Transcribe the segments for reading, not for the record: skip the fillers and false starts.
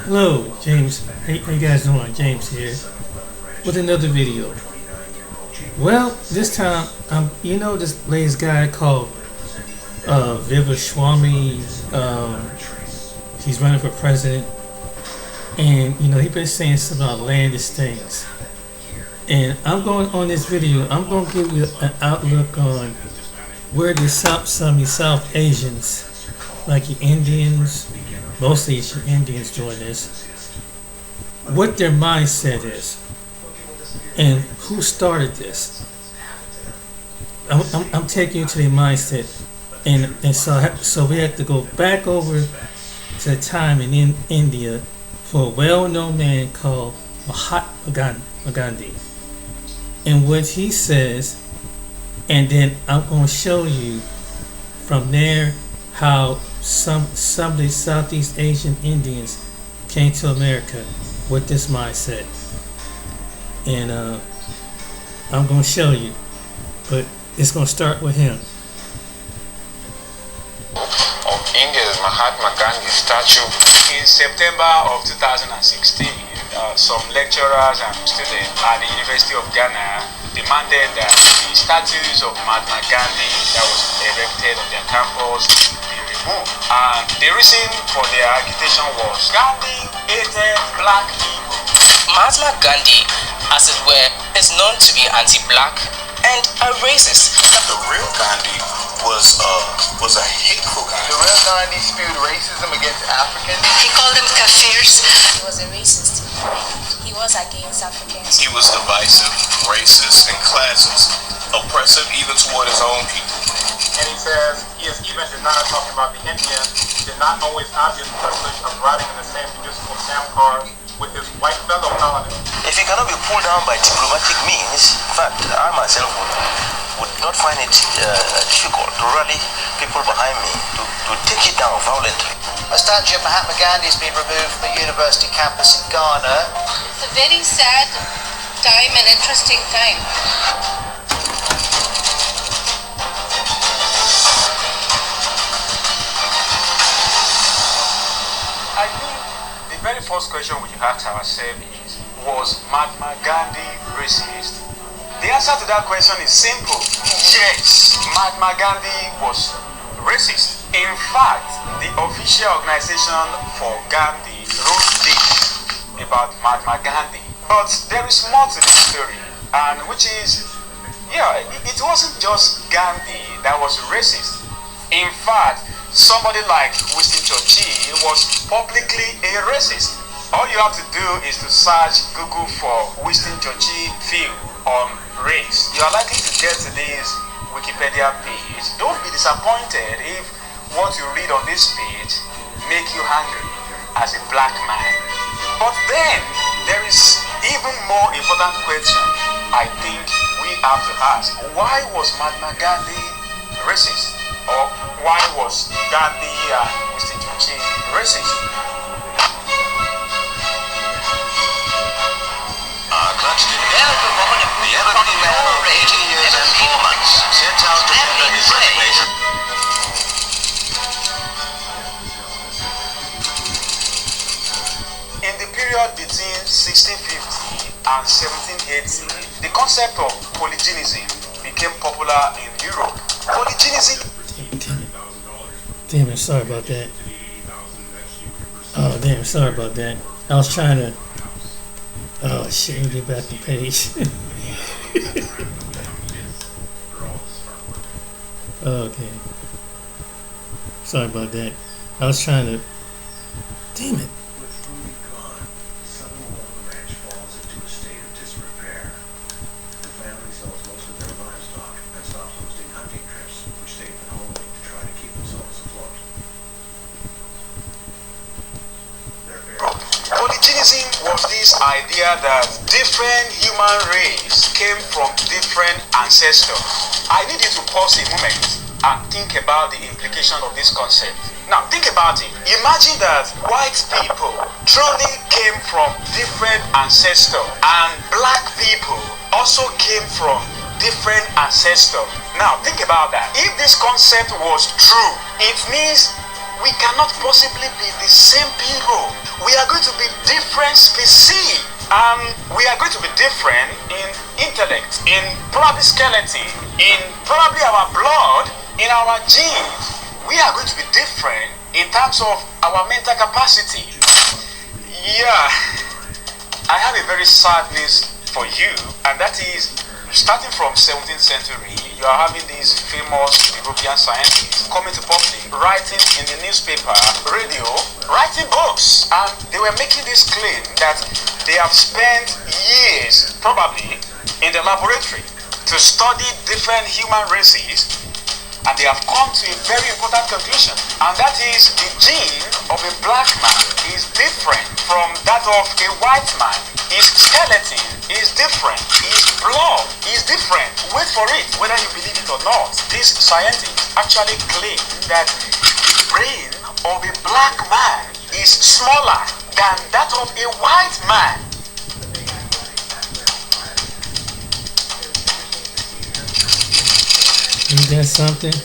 Hello, James. How you guys doing? James here with another video. Well, this time, this latest guy called Vivek. He's running for president, and he's been saying some outlandish things. And I'm going on this video. I'm going to give you an outlook on where the some South Asians, like the Indians, mostly Indians, join this. What their mindset is, and who started this. I'm taking you to their mindset, and so we have to go back over to the time in India for a well-known man called Mahatma Gandhi, and what he says, and then I'm going to show you from there how some of the Southeast Asian Indians came to America with this mindset, and I'm going to show you, but it's going to start with him. Of India's Mahatma Gandhi statue in September of 2016. Some lecturers and students at the University of Ghana demanded that the statues of Mahatma Gandhi that was erected on their campus be removed. And the reason for their agitation was Gandhi hated black people. Mahatma Gandhi, as it were, is known to be anti-black and a racist. The real Gandhi was a hateful guy. The real Gandhi spewed racism against Africans. He called them kafirs. He was a racist. He was against Africans. He was divisive, racist, and classist, oppressive even toward his own people. And he says he is even denied talking about the Indians, did not always have the privilege of riding in the same municipal stamp cars with his white fellow colonists. If he cannot be pulled down by diplomatic means, in fact, I myself would not find it difficult to rally people behind me to take it down violently. A statue of Mahatma Gandhi has been removed from the university campus in Ghana. It's a very sad time and interesting time. I think the very first question we have to ourselves is, was Mahatma Gandhi racist? The answer to that question is simple. Yes, Mahatma Gandhi was racist. In fact, the official organization for Gandhi wrote this about Mahatma Gandhi. But there is more to this story, and which is, it wasn't just Gandhi that was racist. In fact, somebody like Winston Churchill was publicly a racist. All you have to do is to search Google for Winston Churchill film on race. You are likely to get to this Wikipedia page. Don't be disappointed if what you read on this page make you angry as a black man. But then there is even more important question I think we have to ask. Why was Mahatma Gandhi racist? Or why was Gandhi and Winston Churchill racist? The elderly man of 80 years and 4 months sets out to tender his resignation. In the period between 1650 and 1780, the concept of polygenism became popular in Europe. Polygenism. Damn it, sorry about that. Oh, damn, sorry about that. I was trying to. Oh shit, let me get back to the page. Okay. Sorry about that. I was trying to. Damn it. Polygenism was this idea that different human race came from different ancestors. I need you to pause a moment and think about the implication of this concept. Now think about it. Imagine that white people truly came from different ancestors and black people also came from different ancestors. Now think about that. If this concept was true, it means we cannot possibly be the same people. we are going to be different species. We are going to be different in intellect, in probably skeleton, in probably our blood, in our genes. We are going to be different in terms of our mental capacity. Yeah, I have a very sad news for you, and that is, starting from 17th century, you are having these famous European scientists coming to public, writing in the newspaper, radio, writing books, and they were making this claim that they have spent years, probably, in the laboratory to study different human races, and they have come to a very important conclusion, and that is the gene of a black man is different from that of a white man. His skeleton is different, his blood is different. Wait for it, whether you believe it or not. These scientists actually claim that the brain of a black man is smaller than that of a white man. Ain't that something?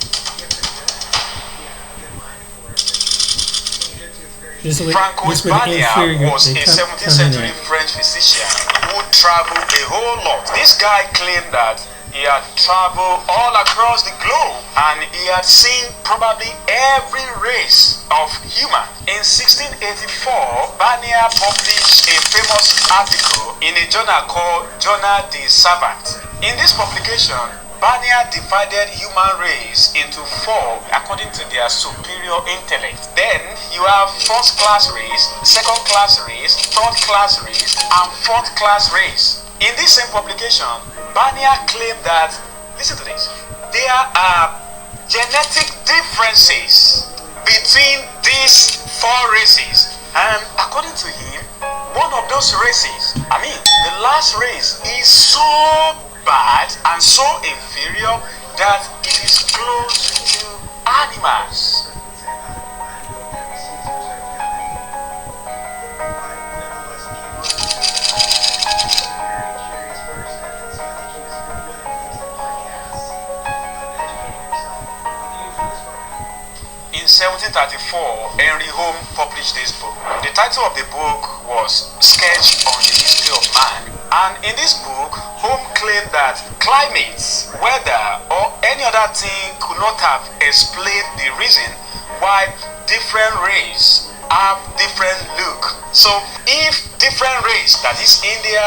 Francois Bagnaia was a 17th century French physician who traveled a whole lot. This guy claimed that he had traveled all across the globe and he had seen probably every race of human. In 1684, Bagnaia published a famous article in a journal called Journal des Savants. In this publication, Bagnaia divided human race into four according to their superior intellect. Then you have first class race, second class race, third class race, and fourth class race. In this same publication, Bagnaia claimed that, listen to this, there are genetic differences between these four races. And according to him, one of those races, the last race is so bad and so inferior that it is close to animals. In 1734, Henry Home published this book. The title of the book was Sketch on the History of Man. And in this book, Home claimed that climate, weather, or any other thing could not have explained the reason why different races have different look. So if different race, that is India,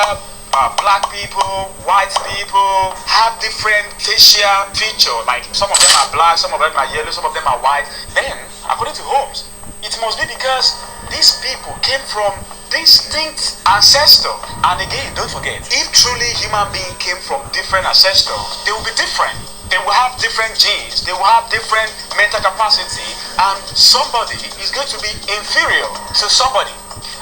black people, white people, have different facial features, like some of them are black, some of them are yellow, some of them are white, then according to Holmes, it must be because these people came from distinct ancestors. And again, don't forget, if truly human beings came from different ancestors, they will be different. They will have different genes, they will have different mental capacity, and somebody is going to be inferior to somebody.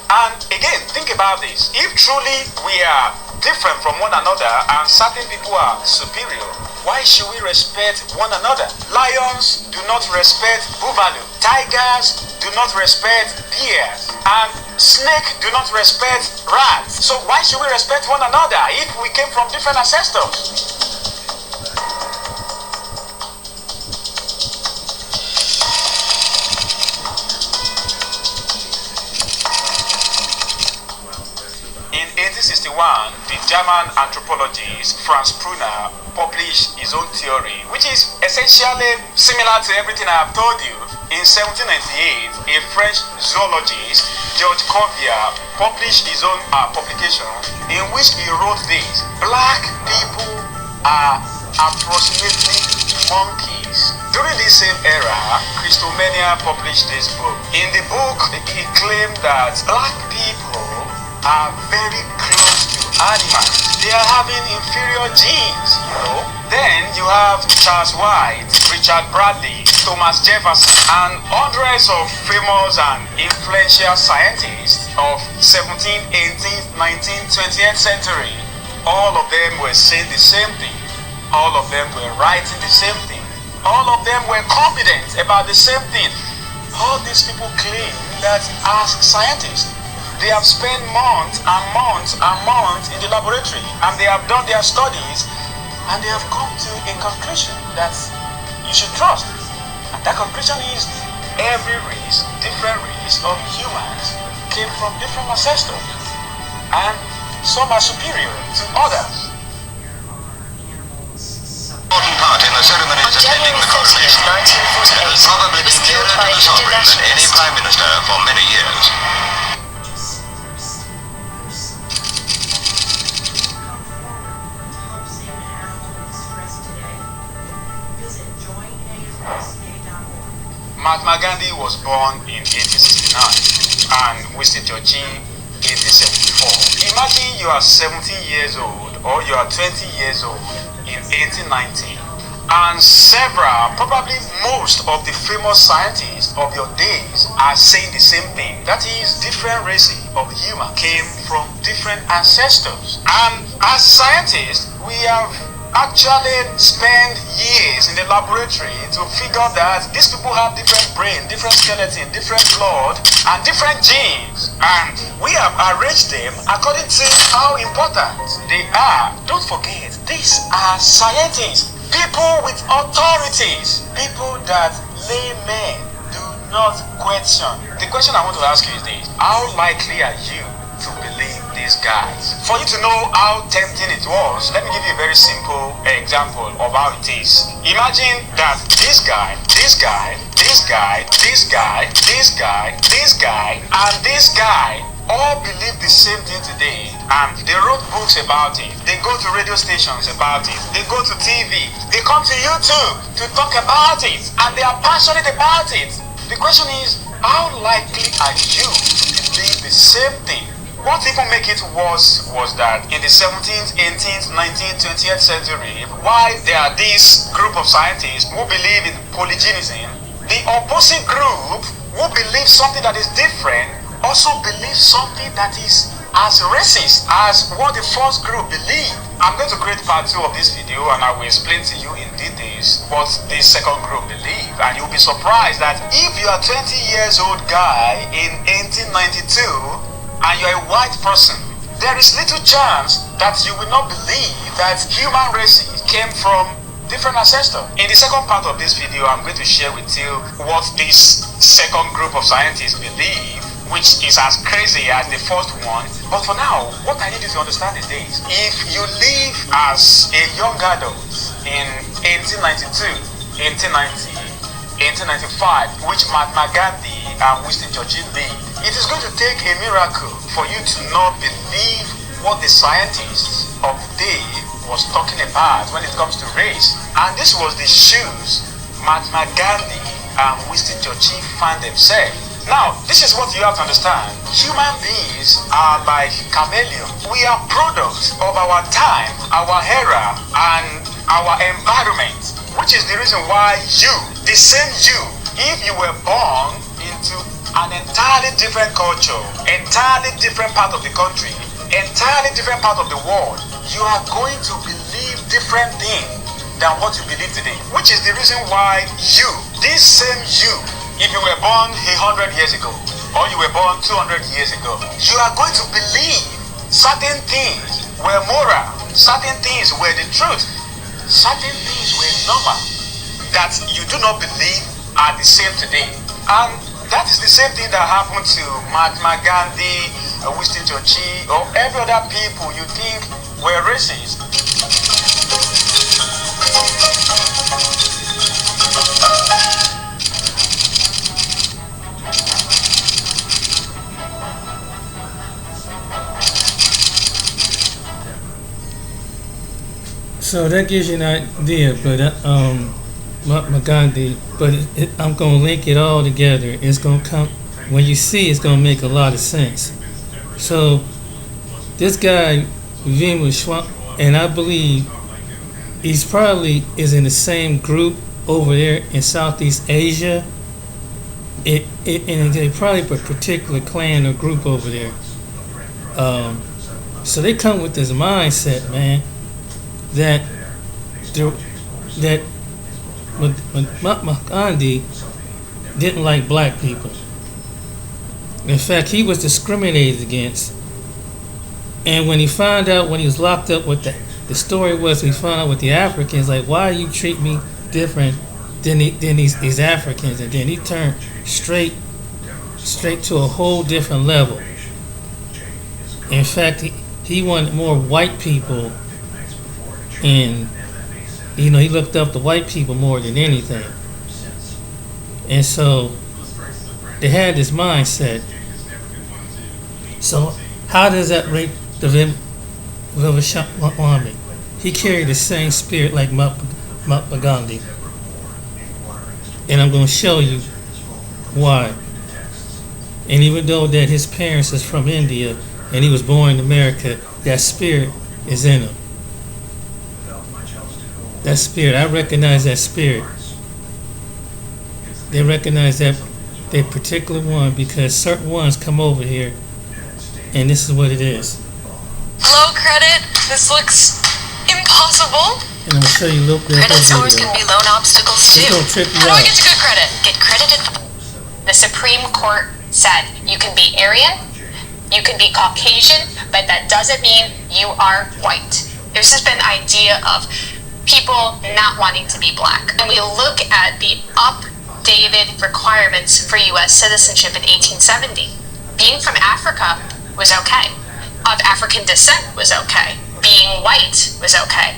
And again, think about this. If truly we are different from one another and certain people are superior, why should we respect one another? Lions do not respect buffalo. Tigers do not respect bears. And snakes do not respect rats. So why should we respect one another if we came from different ancestors? In 1861, the German anthropologist Franz Brunner published his own theory, which is essentially similar to everything I have told you. In 1798, a French zoologist, Georges Cuvier, published his own publication in which he wrote this: black people are approximately monkeys. During this same era, Christomania published this book. In the book, he claimed that black people are very close to animals. They are having inferior genes, you know. Then you have Charles White, Richard Bradley, Thomas Jefferson, and hundreds of famous and influential scientists of 17th, 18th, 19th, 20th century. All of them were saying the same thing. All of them were writing the same thing. All of them were confident about the same thing. All these people claim that as scientists, they have spent months and months and months in the laboratory, and they have done their studies, and they have come to a conclusion that you should trust. And that conclusion is every race, different race of humans came from different ancestors, and some are superior to others. Important part in the ceremonies attending the coronation. It has probably been nearer to the sovereign than any prime minister for many years. Mahatma Gandhi was born in 1869 and Winston Churchill 1874. Imagine you are 17 years old or you are 20 years old in 1890 and several, probably most of the famous scientists of your days are saying the same thing. That is, different races of human came from different ancestors. And as scientists, we have actually spent years in the laboratory to figure that these people have different brain, different skeleton, different blood, and different genes. And we have arranged them according to how important they are. Don't forget, these are scientists, people with authorities, people that laymen do not question. The question I want to ask you is this: how likely are you to believe these guys? For you to know how tempting it was, let me give you a very simple example of how it is. Imagine that this guy, this guy, this guy, this guy, this guy, this guy, and this guy all believe the same thing today, and they wrote books about it, they go to radio stations about it, they go to TV, they come to YouTube to talk about it, and they are passionate about it. The question is, how likely are you to believe the same thing? What even make it worse was that in the 17th, 18th, 19th, 20th century, while there are this group of scientists who believe in polygenism, the opposite group who believe something that is different also believe something that is as racist as what the first group believed. I'm going to create part 2 of this video and I will explain to you in details what the second group believe, and you'll be surprised that if you are 20 years old guy in 1892 and you're a white person, there is little chance that you will not believe that human races came from different ancestors. In the second part of this video, I'm going to share with you what this second group of scientists believe, which is as crazy as the first one. But for now, what I need you to understand is this: if you live as a young adult in 1892, 1890, 1895, which Mahatma Gandhi and Winston Churchill lived, it is going to take a miracle for you to not believe what the scientists of the day was talking about when it comes to race. And this was the shoes Mahatma Gandhi and Winston Churchill found themselves. Now, this is what you have to understand. Human beings are like chameleons. We are products of our time, our era, and our environment, which is the reason why you, the same you, if you were born into an entirely different culture, entirely different part of the country, entirely different part of the world, you are going to believe different things than what you believe today. Which is the reason why you, this same you, if you were born 100 years ago, or you were born 200 years ago, you are going to believe certain things were moral, certain things were the truth, certain things were normal, that you do not believe are the same today. And that is the same thing that happened to Mahatma Gandhi, Winston Churchill, or every other people you think were racist. So that gives you an idea, but Mahatma Gandhi, but I'm gonna link it all together. It's gonna come when you see. It's gonna make a lot of sense. So this guy Vivek, and I believe he's probably is in the same group over there in Southeast Asia. And they probably a particular clan or group over there. So they come with this mindset, man, that Mahatma Gandhi didn't like black people. In fact, he was discriminated against. And when he found out, when he was locked up, what the story was, we found out with the Africans, like, why you treat me different than these Africans? And then he turned straight straight to a whole different level. In fact, he wanted more white people, and he looked up to white people more than anything. And so they had this mindset. So how does that rate the Vivek? He carried the same spirit like Mahatma Gandhi. And I'm going to show you why. And even though that his parents is from India and he was born in America, that spirit is in him. That spirit, I recognize that spirit. They recognize that particular one because certain ones come over here, and this is what it is. Low credit. This looks impossible. And I'm gonna show you a little bit of Credit scores video. can be loan obstacles too. It's gonna trip you How do I out. get to good credit? Get credited. The Supreme Court said you can be Aryan, you can be Caucasian, but that doesn't mean you are white. There's just been idea of people not wanting to be black. And we look at the updated requirements for U.S. citizenship in 1870. Being from Africa was okay. Of African descent was okay. Being white was okay.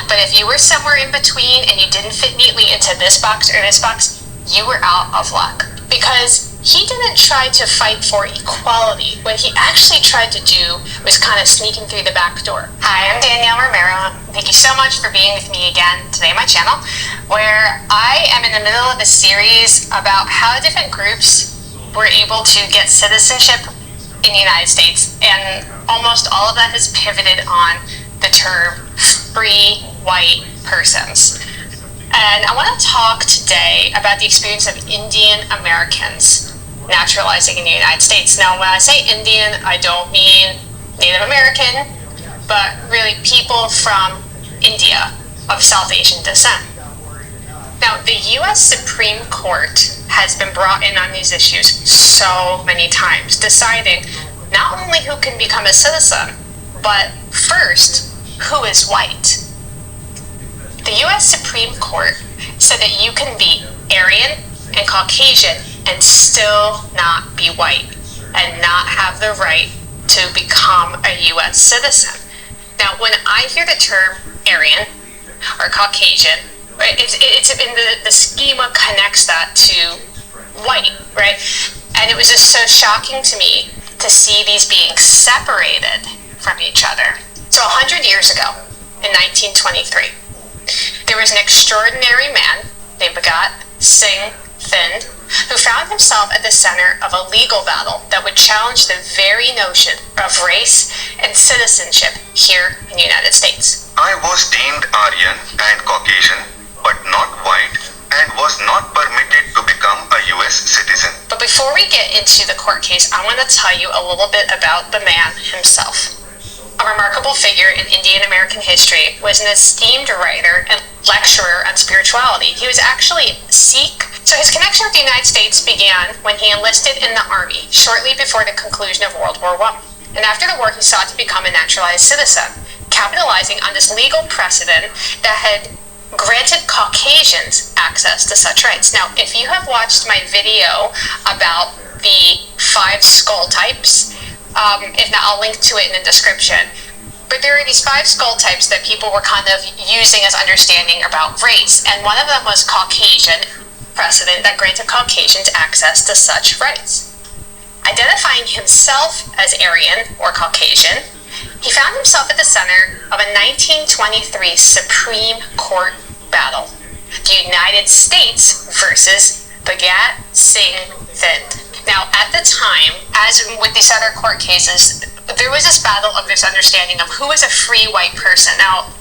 But if you were somewhere in between and you didn't fit neatly into this box or this box, you were out of luck. Because he didn't try to fight for equality. What he actually tried to do was kind of sneaking through the back door. Hi, I'm Danielle Romero. Thank you so much for being with me again today on my channel, where I am in the middle of a series about how different groups were able to get citizenship in the United States, and almost all of that has pivoted on the term free white persons. And I want to talk today about the experience of Indian Americans naturalizing in the United States. Now, when I say Indian, I don't mean Native American, but really people from India of South Asian descent. Now, the U.S. Supreme Court has been brought in on these issues so many times, deciding not only who can become a citizen, but first, who is white. The U.S. Supreme Court said that you can be Aryan and Caucasian and still not be white and not have the right to become a U.S. citizen. Now, when I hear the term Aryan or Caucasian, it's in the schema connects that to white, right? And it was just so shocking to me to see these being separated from each other. So 100 years ago, in 1923, there was an extraordinary man named Bhagat Singh Thind who found himself at the center of a legal battle that would challenge the very notion of race and citizenship here in the United States. I was deemed Aryan and Caucasian, but not white, and was not permitted to become a US citizen. But before we get into the court case, I want to tell you a little bit about the man himself. A remarkable figure in Indian American history, was an esteemed writer and lecturer on spirituality. He was actually a Sikh. So his connection with the United States began when he enlisted in the army shortly before the conclusion of World War I. And after the war, he sought to become a naturalized citizen, capitalizing on this legal precedent that had granted Caucasians access to such rights. Now, if you have watched my video about the 5 skull types, if not, I'll link to it in the description. But there are these 5 skull types that people were kind of using as understanding about race, and one of them was Caucasian precedent that granted Caucasians access to such rights. Identifying himself as Aryan or Caucasian, he found himself at the center of a 1923 Supreme Court battle. The United States versus Bhagat Singh Thind. Now, at the time, as with these other court cases, there was this battle of this understanding of who is a free white person. Now,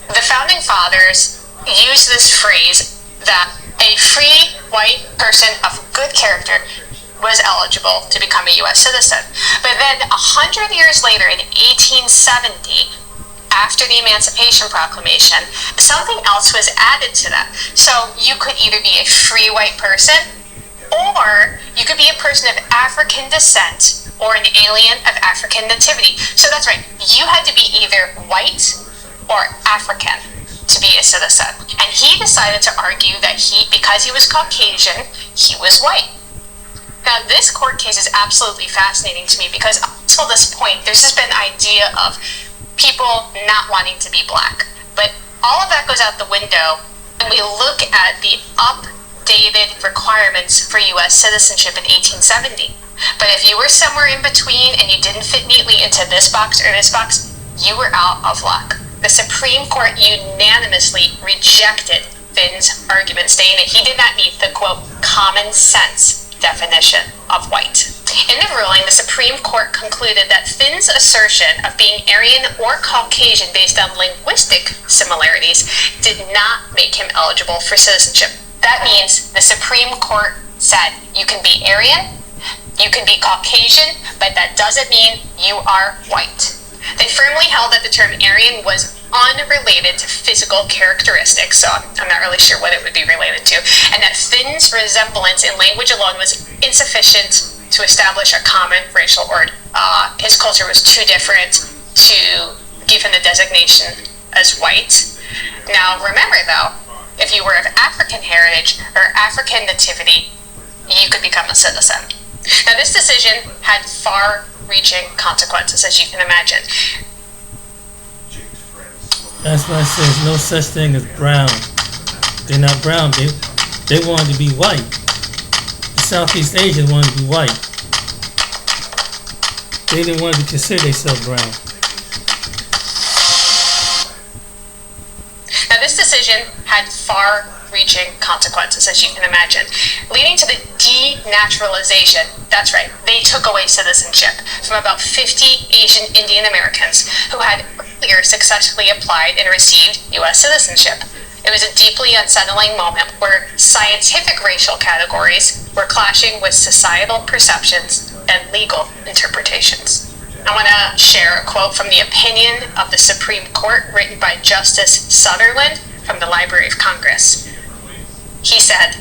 the founding fathers used this phrase that a free white person of good character was eligible to become a U.S. citizen. But then 100 years later, in 1870, after the Emancipation Proclamation, something else was added to that. So you could either be a free white person, or you could be a person of African descent or an alien of African nativity. So that's right, you had to be either white or African to be a citizen. And he decided to argue that because he was Caucasian, he was white. Now, this court case is absolutely fascinating to me because up until this point, there's just been an idea of people not wanting to be black. But all of that goes out the window when we look at the updated requirements for U.S. citizenship in 1870. But if you were somewhere in between and you didn't fit neatly into this box or this box, you were out of luck. The Supreme Court unanimously rejected Finn's argument, stating that he did not meet the, quote, common sense definition of white. In the ruling, the Supreme Court concluded that Finn's assertion of being Aryan or Caucasian based on linguistic similarities did not make him eligible for citizenship. That means the Supreme Court said you can be Aryan, you can be Caucasian, but that doesn't mean you are white. They firmly held that the term Aryan was unrelated to physical characteristics, so I'm not really sure what it would be related to, and that Finn's resemblance in language alone was insufficient to establish a common racial order. His culture was too different to give him the designation as white. Now, remember though, if you were of African heritage or African nativity, you could become a citizen. Now, this decision had far-reaching consequences, as you can imagine. That's why I say there's no such thing as brown. They're not brown. They wanted to be white. The Southeast Asians wanted to be white. They didn't want to consider themselves brown. Now, this decision had far-reaching consequences, as you can imagine, leading to the denaturalization. That's right, they took away citizenship from about 50 Asian Indian Americans who had earlier successfully applied and received U.S. citizenship. It was a deeply unsettling moment where scientific racial categories were clashing with societal perceptions and legal interpretations. I want to share a quote from the opinion of the Supreme Court written by Justice Sutherland from the Library of Congress. He said,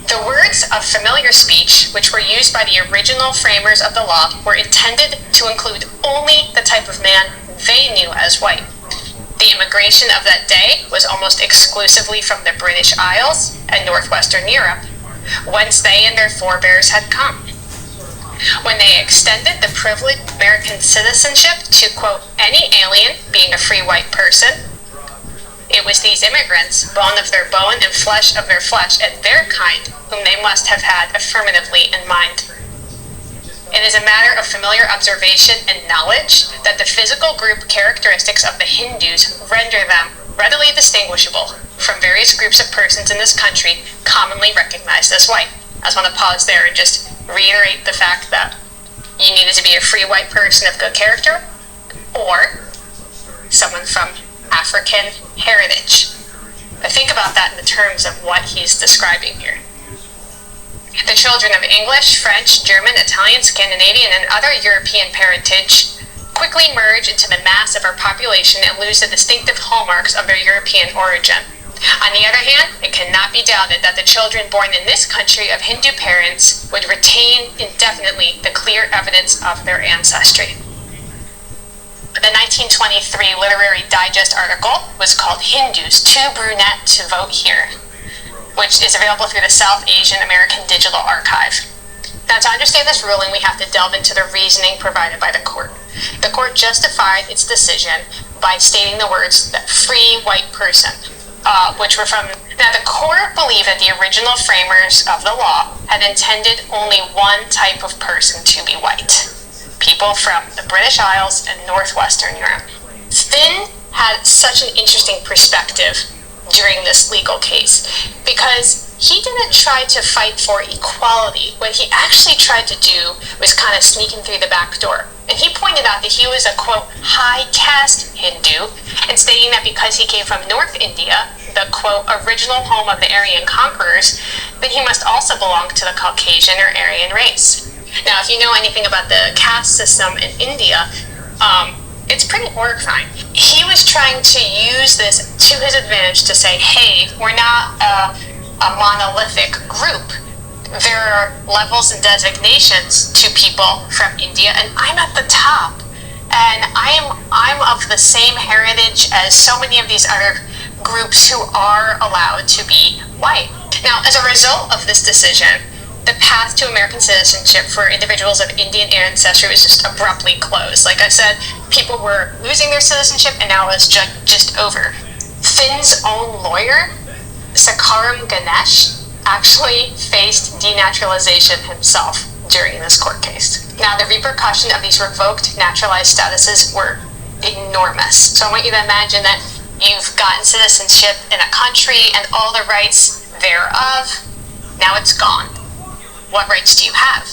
"The words of familiar speech, which were used by the original framers of the law, were intended to include only the type of man they knew as white. The immigration of that day was almost exclusively from the British Isles and northwestern Europe, whence they and their forebears had come. When they extended the privileged American citizenship to, quote, any alien being a free white person, it was these immigrants, bone of their bone and flesh of their flesh, and their kind, whom they must have had affirmatively in mind. It is a matter of familiar observation and knowledge that the physical group characteristics of the Hindus render them readily distinguishable from various groups of persons in this country commonly recognized as white." I just want to pause there and just reiterate the fact that you needed to be a free white person of good character or someone from African heritage. But think about that in the terms of what he's describing here. The children of English, French, German, Italian, Scandinavian, and other European parentage quickly merge into the mass of our population and lose the distinctive hallmarks of their European origin. On the other hand, it cannot be doubted that the children born in this country of Hindu parents would retain indefinitely the clear evidence of their ancestry. The 1923 Literary Digest article was called "Hindus Too Brunette to Vote Here," which is available through the South Asian American Digital Archive. Now, to understand this ruling, we have to delve into the reasoning provided by the court. The court justified its decision by stating the words that free white person, which were from... Now, the court believed that the original framers of the law had intended only one type of person to be white: people from the British Isles and northwestern Europe. Finn had such an interesting perspective during this legal case because he didn't try to fight for equality. What he actually tried to do was kind of sneaking through the back door. And he pointed out that he was a, quote, high caste Hindu, and stating that because he came from North India, the, quote, original home of the Aryan conquerors, that he must also belong to the Caucasian or Aryan race. Now, if you know anything about the caste system in India, it's pretty horrifying. He was trying to use this to his advantage to say, hey, we're not a monolithic group. There are levels and designations to people from India, and I'm at the top. And I'm of the same heritage as so many of these other groups who are allowed to be white. Now, as a result of this decision, the path to American citizenship for individuals of Indian ancestry was just abruptly closed. Like I said, people were losing their citizenship, and now it's just over. Finn's own lawyer, Sakaram Ganesh, actually faced denaturalization himself during this court case. Now, the repercussion of these revoked naturalized statuses were enormous. So I want you to imagine that you've gotten citizenship in a country and all the rights thereof. Now it's gone. What rights do you have?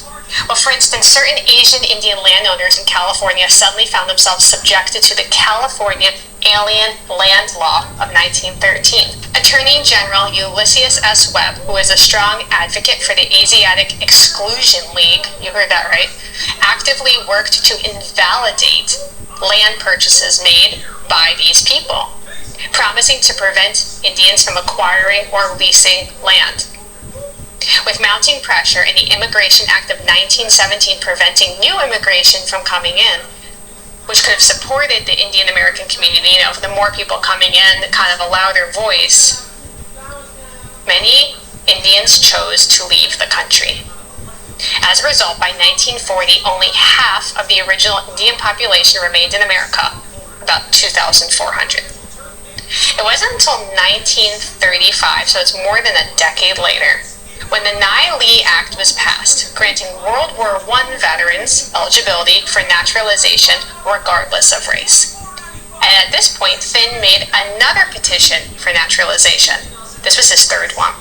Well, for instance, certain Asian Indian landowners in California suddenly found themselves subjected to the California Alien Land Law of 1913. Attorney General Ulysses S. Webb, who is a strong advocate for the Asiatic Exclusion League, you heard that right, actively worked to invalidate land purchases made by these people, promising to prevent Indians from acquiring or leasing land. With mounting pressure and the Immigration Act of 1917 preventing new immigration from coming in, which could have supported the Indian American community, for the more people coming in, kind of a louder voice, many Indians chose to leave the country. As a result, by 1940, only half of the original Indian population remained in America, about 2,400. It wasn't until 1935, so it's more than a decade later, when the Nye Lee Act was passed, granting World War I veterans eligibility for naturalization regardless of race. And at this point, Finn made another petition for naturalization. This was his third one.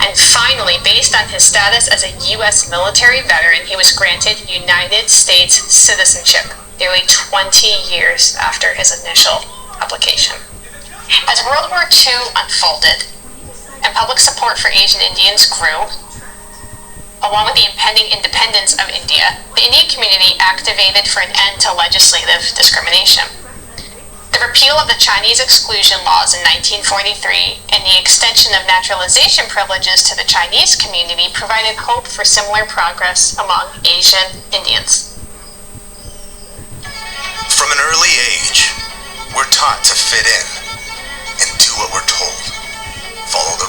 And finally, based on his status as a U.S. military veteran, he was granted United States citizenship nearly 20 years after his initial application. As World War II unfolded, and public support for Asian Indians grew, along with the impending independence of India, the Indian community activated for an end to legislative discrimination. The repeal of the Chinese exclusion laws in 1943 and the extension of naturalization privileges to the Chinese community provided hope for similar progress among Asian Indians. From an early age, we're taught to fit in and do what we're told. Follow the.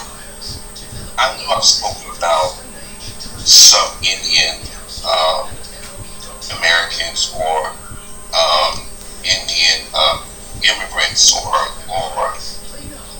I know I've spoken about some Indian Americans or Indian immigrants or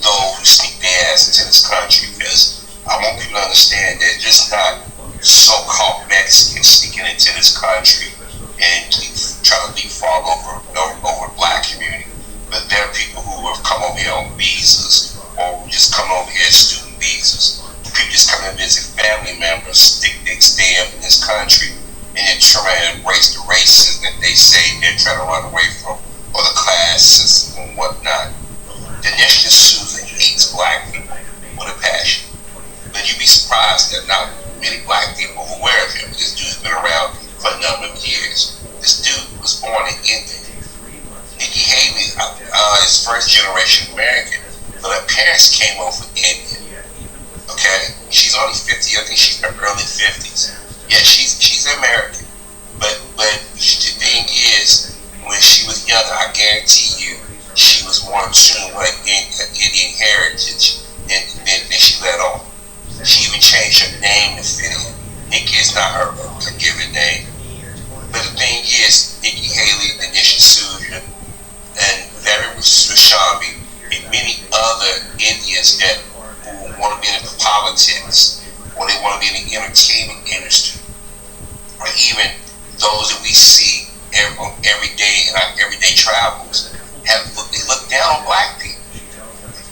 those who sneak their ass into this country, because I want people to understand that just not so-called Mexicans sneaking into this country and trying to leapfrog over black community, but there are people who have come over here on visas or just come over here as student visas. People just come and visit family members, they stay up in this country, and they're trying to embrace the racism that they say they're trying to run away from, or the class system and whatnot. Dinesh D'Souza hates black people with a passion. But you'd be surprised that not many black people are aware of him. This dude's been around for a number of years. This dude was born in India. Nikki Haley is first generation American, but her parents came over from India. Okay? She's only 50, I think she's in her early 50s. Yeah, she's American. But the thing is, when she was younger, I guarantee you, she was more in tune with Indian heritage than she let on. She even changed her name to fit in. Nikki is not her given name. But the thing is, Nikki Haley, Dinesh D'Souza, and Vivek Rushambi, and many other Indians that who want to be in politics, or they want to be in the entertainment industry, or even those that we see every day in our everyday travels, they look down on black people.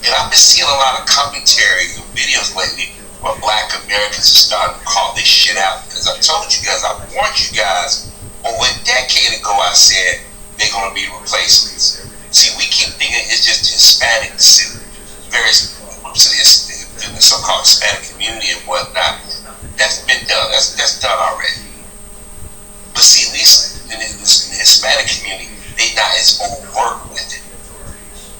And I've been seeing a lot of commentary and videos lately where black Americans are starting to call this shit out. Because I told you guys, I warned you guys over a decade ago, I said they're going to be replacements. See, we keep thinking it's just Hispanics and various groups in the so-called Hispanic community and whatnot. That's been done. That's done already. But see, at least in the Hispanic community, they not as overt with it.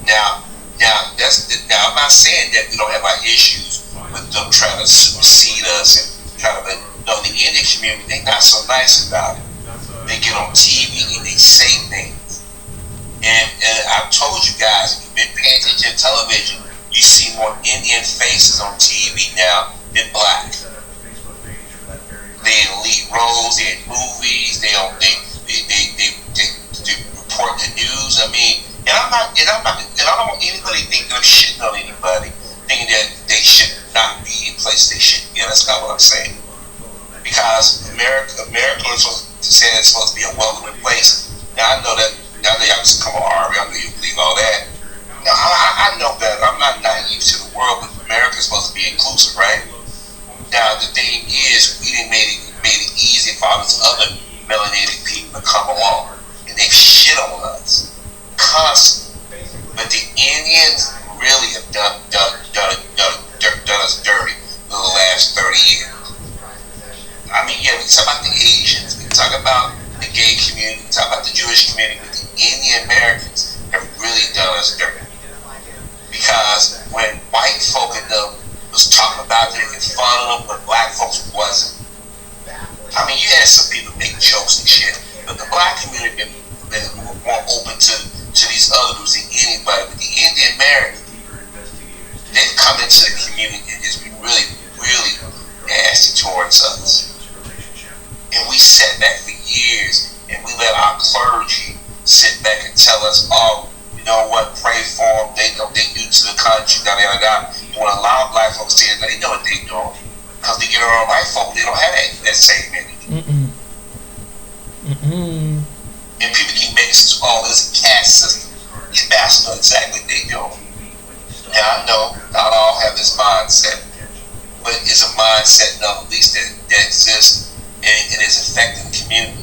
Now, I'm not saying that we don't have our issues with them trying to supersede us and kind of, no, the Indian community, they not so nice about it. They get on TV and they say things. And I've told you guys, if you've been paying attention to television, you see more Indian faces on TV now than black. They in lead roles. They in movies. They report the news. I mean, and I don't want anybody to think that I'm shitting on anybody, thinking that they should not be in place they should. Yeah, that's not what I'm saying. Because America is supposed to be a welcoming place. Now I know that. Now that y'all just come on, Harvey, I know you believe all that. Now I know that. I'm not naive to the world, but America is supposed to be inclusive, right? Now the thing is, we didn't made it easy for all these other melanated people to come along, and they shit on us constantly. But the Indians really have done us dirty for the last 30 years. I mean, yeah, we talk about the Asians, we talk about the gay community, we talk about the Jewish community, but the Indian Americans have really done us dirty. Because when white folk in them was talking about it, making fun of them, but black folks wasn't. I mean, you had some people make jokes and shit, but the black community been more open to these other groups than anybody. But the Indian Americans, they've come into the community and just been really, really nasty towards us. And we sat back for years, and we let our clergy sit back and tell us, oh, you know what, pray for them, they new to the country, da-da-da-da. You want to allow black folks to, they know what they're doing. Because they get around white folk, they don't have that same energy. And people keep making this, oh, it's a caste system. These bastards know exactly what they're doing. And I know not all have this mindset, but it's a mindset, nonetheless, that exists and is affecting the community.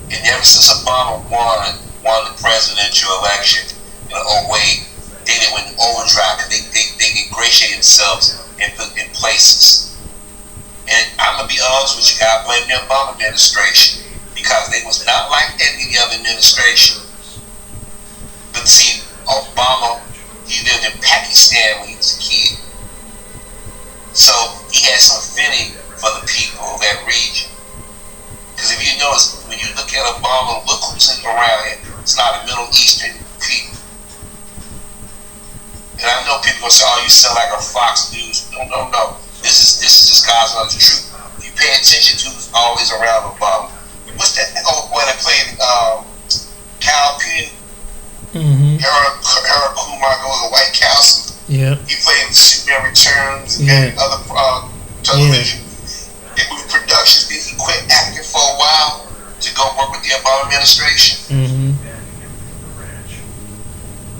And ever since Obama won the presidential election in 08, they went overdrive and they ingratiate themselves in places. And I'm gonna be honest with you, I blame the Obama administration because they was not like any other administration. But see, Obama, he lived in Pakistan when he was a kid, so he had some affinity for the people of that region. Because if you notice, when you look at Obama, look who's around him. It's a lot of Middle Eastern people. And I know people gonna say, "Oh, you sound like a Fox News." No. This is just God's honest truth. You pay attention to who's always around Obama. What's that old boy that played Cal Penn? Harold Kumar goes to White Castle. Yeah. He played Superman Returns and other television. And with productions, he quit acting for a while to go work with the Obama administration.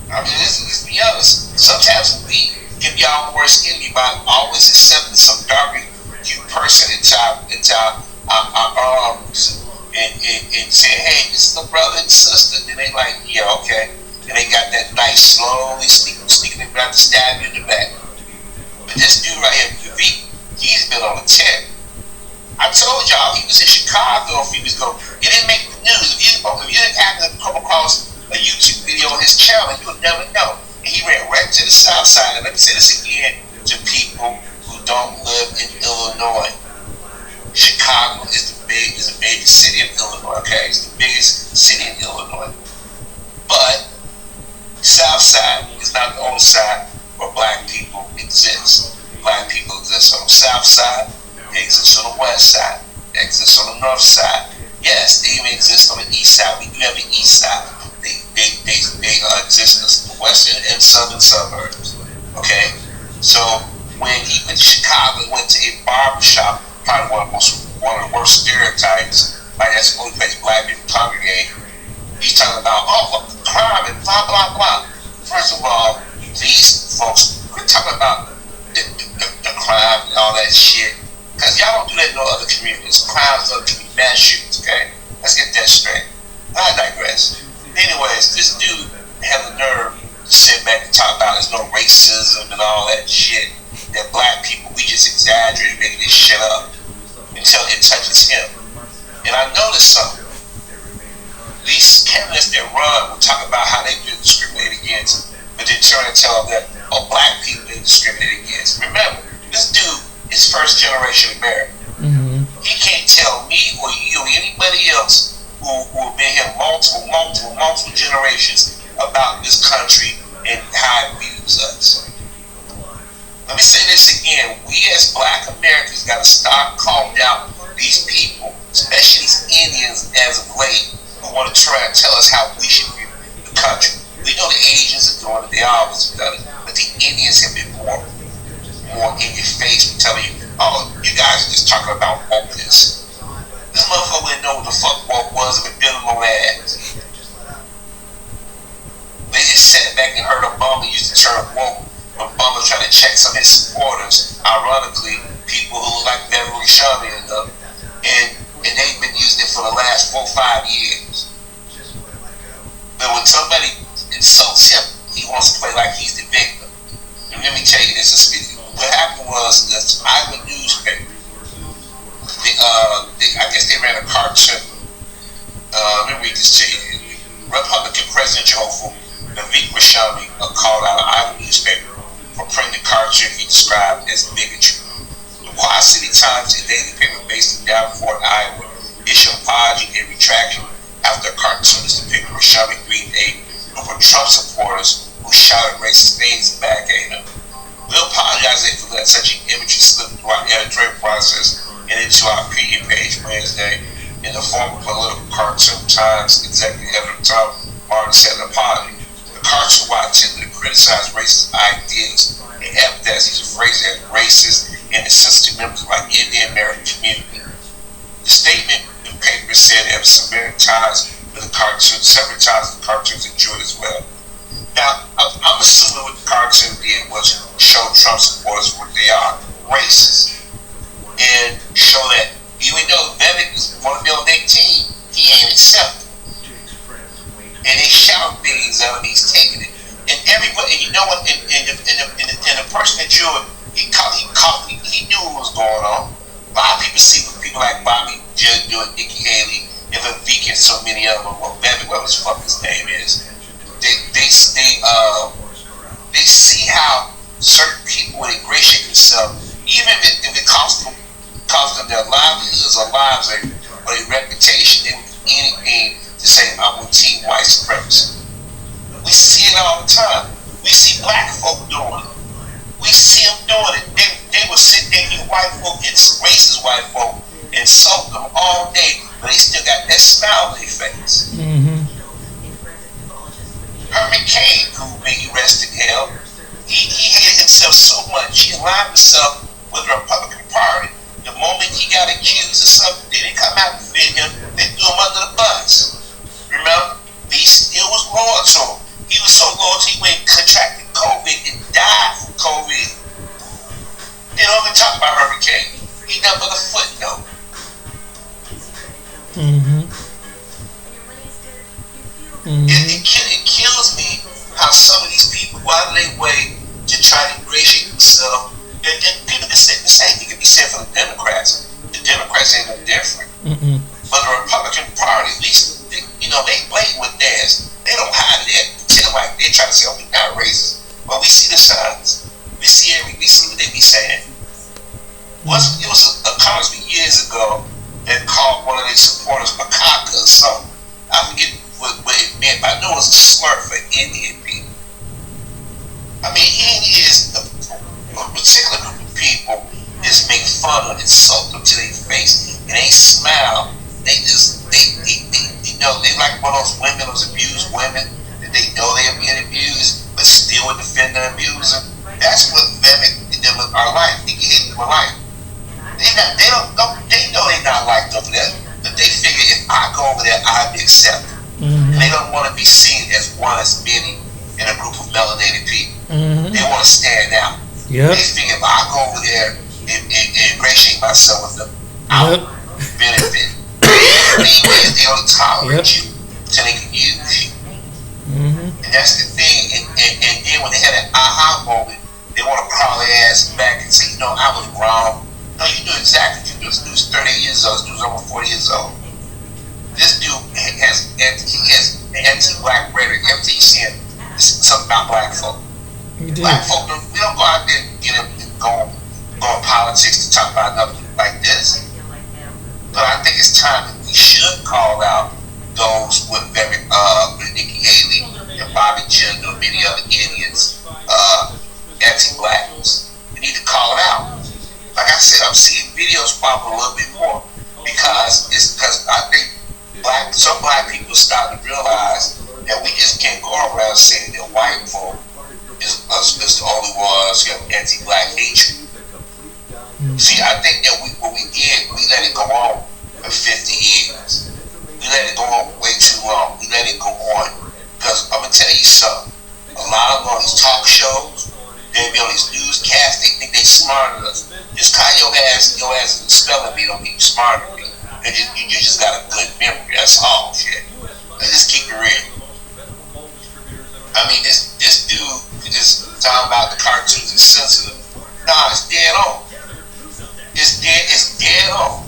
I mean, let's be honest. Sometimes we can be our worst enemy by always accepting some darker hued person into our arms and saying, "Hey, this is a brother and sister." And they like, "Yeah, okay." And they got that nice, slowly sneaking about to stab you in the back. But this dude right here, Vivek, he's been on a tear. I told y'all he was in Chicago a few weeks ago. It didn't make the news. If you didn't happen to come across a YouTube video on his channel, you would never know. And he ran right to the South Side. And let me say this again to people who don't live in Illinois. Chicago is a major city of Illinois. Okay, it's the biggest city in Illinois. But South Side is not the only side where black people exist. Black people exist on the South Side. They exist on the West Side. They exist on the North Side. Yes, they even exist on the East Side. We do have the East Side. They exist in the western and southern suburbs. Okay, so when he went to Chicago, he went to a barbershop, probably one of the worst stereotypes. Like that's the only place black people congregate. He's talking about crime and blah blah blah. First of all, please, folks, quit talking about the crime and all that shit. Because y'all don't do that in no other communities. Crimes, other communities, mass shootings, okay? Let's get that straight. I digress. Anyways, this dude had the nerve to sit back and talk about there's no racism and all that shit. That black people, we just exaggerate making this shit up until it touches him. And I noticed something. These candidates that run will talk about how they've been discriminated against, but then turn and tell them that, black people been discriminated against. Remember, this dude is first generation American. He can't tell me or you or anybody else who have been here multiple generations about this country and how it views us. Let me say this again. We as black Americans got to stop calling out these people, especially these Indians as of late, who want to try and tell us how we should view the country. We know the Asians are doing it, they always have done it, but the Indians have been more in your face, telling you, oh, you guys are just talking about wokeness. This motherfucker didn't know what the fuck woke was if it bit him on the ass. They just sat back and heard Obama use the term woke. Obama trying to check some of his supporters, ironically, people who like Vivek and they've been using it for the last 4 or 5 years. But when somebody insults him, he wants to play like he's the victim. And let me tell you this: what happened was that Iowa newspaper, I guess they ran a cartoon. Let me read this to you. Republican presidential hopeful Vivek called out an Iowa newspaper for printing the cartoon he described as bigotry. The Quad City Times, a daily paper based in Davenport, Iowa, issued an apology and retraction after a cartoonist depicted Rashami greeting a group of Trump supporters who shouted racist things back at him. We apologize for letting such an imagery slip through our editorial process and into our opinion page Wednesday. In the former political cartoon Times executive editor Tom Martin said an apology. The cartoon, while intended to criticize racist ideas and epithets, he's phrased as racist and insensitive members of our Indian American community. The statement in the paper said there were several times with the cartoon, several times the cartoons enjoyed as well. Now, I'm assuming what the cartoon did was show Trump supporters what they are, racist, and show that even though Vivek want to be on their team, he ain't accepted. And they shout things at him, he's taking it. And everybody, and you know what, and the person that drew it, he knew what was going on. A lot of people see what people like Bobby Judd doing, Nikki Haley, and Vivek and so many of them, well, Vivek, whatever the fuck his name is, they see how certain people would ingratiate themselves, even if it cost them their livelihoods or lives or their reputation, they would do anything to say, I'm with team white supremacy. We see it all the time. We see black folk doing it. We see them doing it. They will sit there and white folk and racist white folk and insult them all day, but they still got that smile on their face. Mm-hmm. Herman Cain, who may be rested in hell, he hated himself so much, he aligned himself with the Republican Party. The moment he got accused of something, they didn't come out and defend him, they threw him under the bus. Remember? He still was loyal to him. He was so loyal he went and contracted COVID and died from COVID. They don't even talk about Herman Cain. He nothing but a footnote. Mm-hmm. Mm-hmm. It kills me how some of these people go out of their way to try to ingratiate themselves. And people can say the same thing can be said for the Democrats. The Democrats ain't no different. Mm-mm. But the Republican Party, at least, they blatant with theirs. They don't hide it. Pretend like they try to say, oh, we're not racist. Well, we see the signs. We see what they be saying. It was a congressman years ago that called one of their supporters macaca or something. I forget what it meant, but I know it was a slur for Indian people. I mean, Indians, a particular group of people, just make fun of, insult them to their face, and they smile. They like one of those women, those abused women, that they know they're being abused, but still would defend the abuser. That's what Vivek and them are like. They get hit with life. They know they're not liked over there, but they figure if I go over there, I'll be accepted. Mm-hmm. And they don't want to be seen as one as many in a group of melanated people. Mm-hmm. They want to stand out. Yep. They figure if I go over there and ingratiate myself with them, I'll benefit. They only tolerate you until they can use you. Mm-hmm. And that's the thing. And then when they had that aha moment, they want to crawl their ass back and say, I was wrong. No, you knew exactly what you do. This dude's 38 years old. This dude's over 40 years old. This dude has anti-black rhetoric. Everything he's saying is something about black folk. Black folk, we don't go out there and get them and go in politics to talk about nothing like this. But I think it's time that we should call out those with Nikki Haley and Bobby Judd and many other Indians, anti-blackness. We need to call it out. Like I said, I'm seeing videos pop a little bit more. black people start to realize that we just can't go around saying that white folk is the only ones who have anti-black hatred. See, I think that what we did, we let it go on for 50 years. We let it go on way too long. We let it go on. Because I'm going to tell you something. A lot of them on these talk shows, they be on these newscasts, they think they smarter than us. Just call your ass is a spelling bee, don't mean you smarter than me. And you just got a good memory, that's all, shit. Let's just keep it real. I mean, this dude is talking about the cartoons is sensitive. Nah, it's dead on. It's dead on.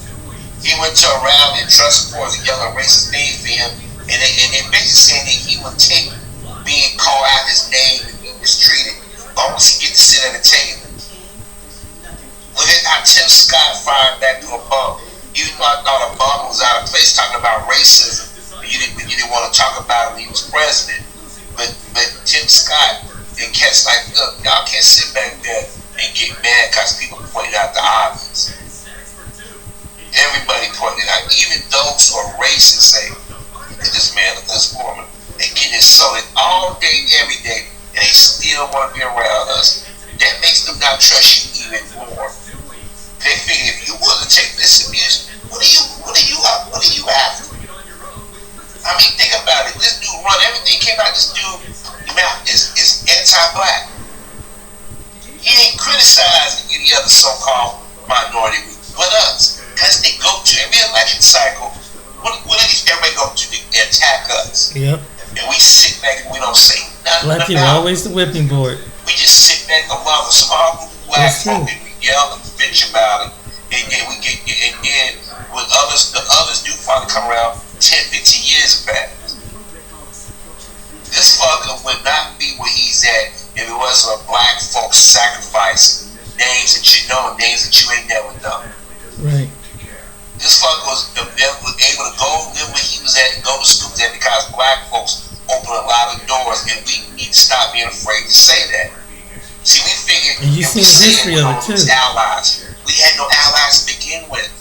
He went to a rally and trust for a yellow racist name for him, and they basically saying that he would take being called out his name and be mistreated, but once he get to sit at the table. Look at how Tim Scott fired back to a bum. You thought a bum was out of place talking about racism, but you didn't want to talk about it when he was president. But Tim Scott and cats like, look, y'all can't sit back there and get mad because people pointed out the obvious. Everybody pointed out, even those who are racist say, look at this man, look at this woman. They get insulted all day, every day, and they still want to be around us. That makes them not trust you even more. They figure if you willing to take this abuse, what are you after? I mean, think about it. This dude run everything. Came out, this dude, the mouth is anti-black. He ain't criticizing any other so-called minority group but us. Because they go to every election cycle. What do these everybody go to? They attack us. Yep. And we sit back and we don't say nothing. Black people always the whipping board. We just sit back among a small group of black folk and we yell and bitch about it. And then when the others do finally come around, 10, 15 years back. This fucker would not be where he's at if it wasn't a black folks sacrificing names that you know, names that you ain't never done. Right. This fucker was able to go live where he was at and go to school there because black folks open a lot of doors, and we need to stop being afraid to say that. See, we figured and you see the history of it too. Allies. We had no allies to begin with.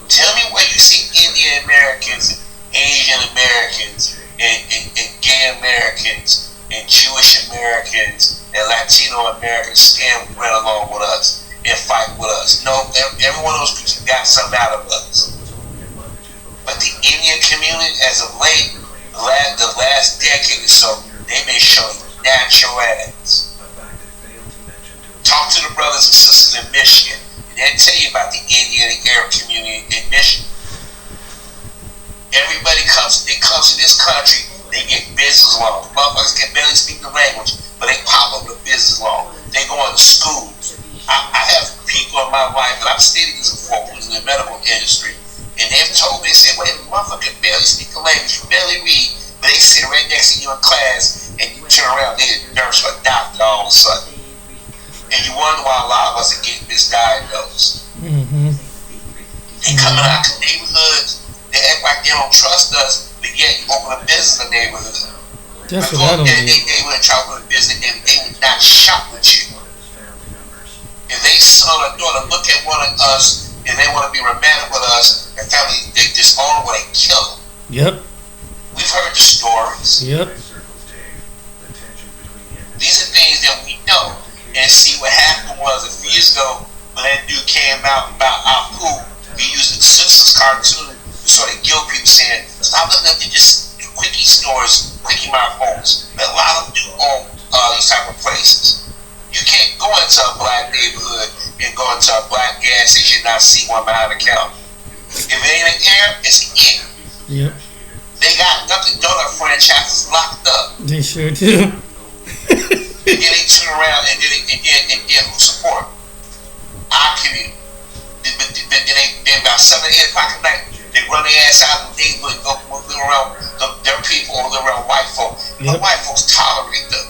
Tell me where you see Indian Americans, Asian Americans, and gay Americans, and Jewish Americans, and Latino Americans stand right along with us and fight with us. No, every one of those groups got something out of us. But the Indian community, as of late, the last decade or so, they've been showing natural ass. Talk to the brothers and sisters in Michigan, and they'll tell you about the Indian and Arab community in Michigan. Everybody comes to this country, they get business loans. Motherfuckers can barely speak the language, but they pop up with a business loan. They go into schools. I have people in my life, and I've studied this before, who's in the medical industry, and they've told me, they say, wait, motherfucker can barely speak the language, you barely read, but they sit right next to you in class, and you turn around, they're a nurse or a doctor all of a sudden. And you wonder why a lot of us are getting misdiagnosed. Mm-hmm. They come in our neighborhoods, they act like they don't trust us, but yet you open a business in the neighborhood. That's what I don't do. They wouldn't try to open a business, they would not shop with you. If they son or daughter look at one of us and they want to be romantic with us, their family, they disown or they kill them. Yep. We've heard the stories. Yep. These are things that we know. And see, what happened was a few years ago when that dude came out about Apu, he used the Simpsons cartoon to sort of guilt people, saying, stop looking at just quickie stores, quickie mart homes. But a lot of them do own these type of places. You can't go into a black neighborhood and go into a black gas station and not see one behind the counter. If it ain't an Arab, it's an Indian. Yep. They got Dunkin' Donut franchises locked up. They sure do. And then they turn around and then who support our community? Then about 7 or 8 o'clock at night, they run their ass out of the neighborhood and go live around their people or live around white folk. Yep. The white folks tolerate them.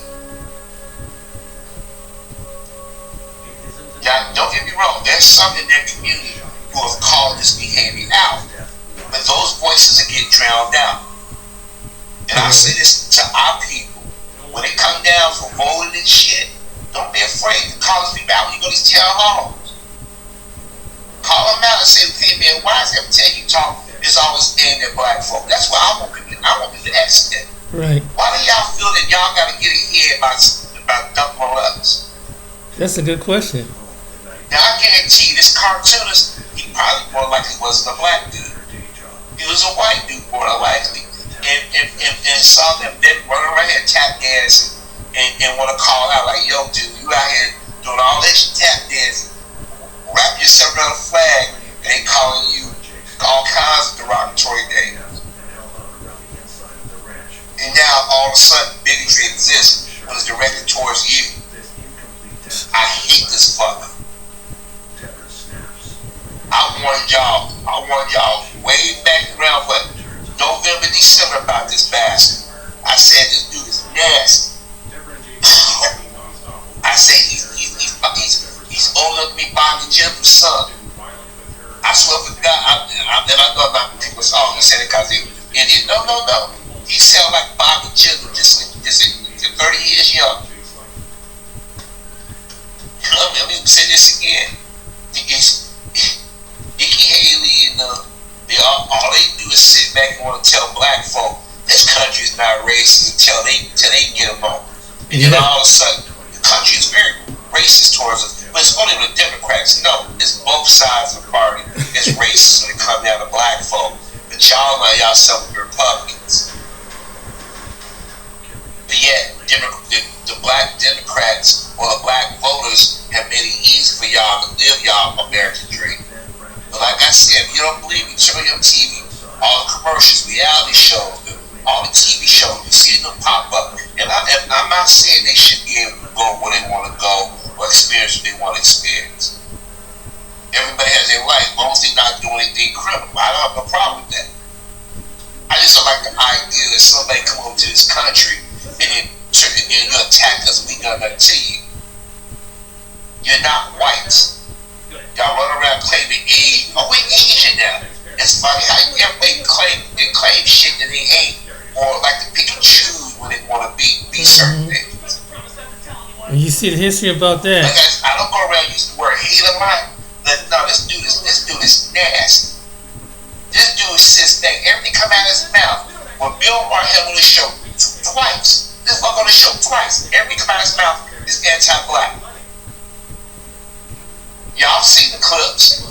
Now, don't get me wrong, there's some in their community who have called this behavior out. But those voices are getting drowned out. And I say this to our people. When they come down for voting and shit, don't be afraid to call these people out when you go to these town halls. Call them out and say, hey man, why is every time you talk, is always aimed at black folk. That's why I want people to ask that. Right. Why do y'all feel that y'all got to get ahead about dumping on others? That's a good question. Now I guarantee you, this cartoonist, he probably more likely wasn't a black dude. He was a white dude more than likely, and saw them run around here tap dancing and want to call out like, "Yo, dude, you out here doing all this tap dancing, wrap yourself around a flag, and they calling you all kinds of derogatory names." And now all of a sudden, bigotry exists when it's directed towards you. I hate this fucker. I warned y'all way back around November, December about this bastard. I said this dude is nasty. I said he's old enough to be Bobby Jim's son. I swear for God, I thought about people say, "Oh, he said it because he was Indian." No. He sounded like Bobby Jim, just 30 years young. Let me say this again. Nikki Haley and all they do is sit back and want to tell black folk this country is not racist until they get them on. And then all of a sudden, the country is very racist towards us. But it's only the Democrats. No, it's both sides of the party. It's racist when it comes down to black folk. But y'all know y'all the Republicans. But yet, the black Democrats or the black voters have made it easy for y'all to live y'all American dream. But like I said, if you don't believe me, turn on your TV. All the commercials, reality shows, all the TV shows, you see them pop up. And I'm not saying they should be able to go where they want to go or experience what they want to experience. Everybody has their right, as long as they're not doing anything criminal. I don't have a problem with that. I just don't like the idea that somebody come over to this country and then you attack us and we done nothing to you. You're not white. Y'all run around claiming age. Oh, we Asian now. It's funny how everybody claim shit that they ain't, or like to pick and choose when they want to be certain things. And you see the history about that. Like I don't go around using the word hate a lot. But no, this dude is nasty. This dude says that everything come out of his mouth. When Bill Maher had on the show twice, this fuck on the show twice, everything come out of his mouth is anti-black. Y'all seen the clips.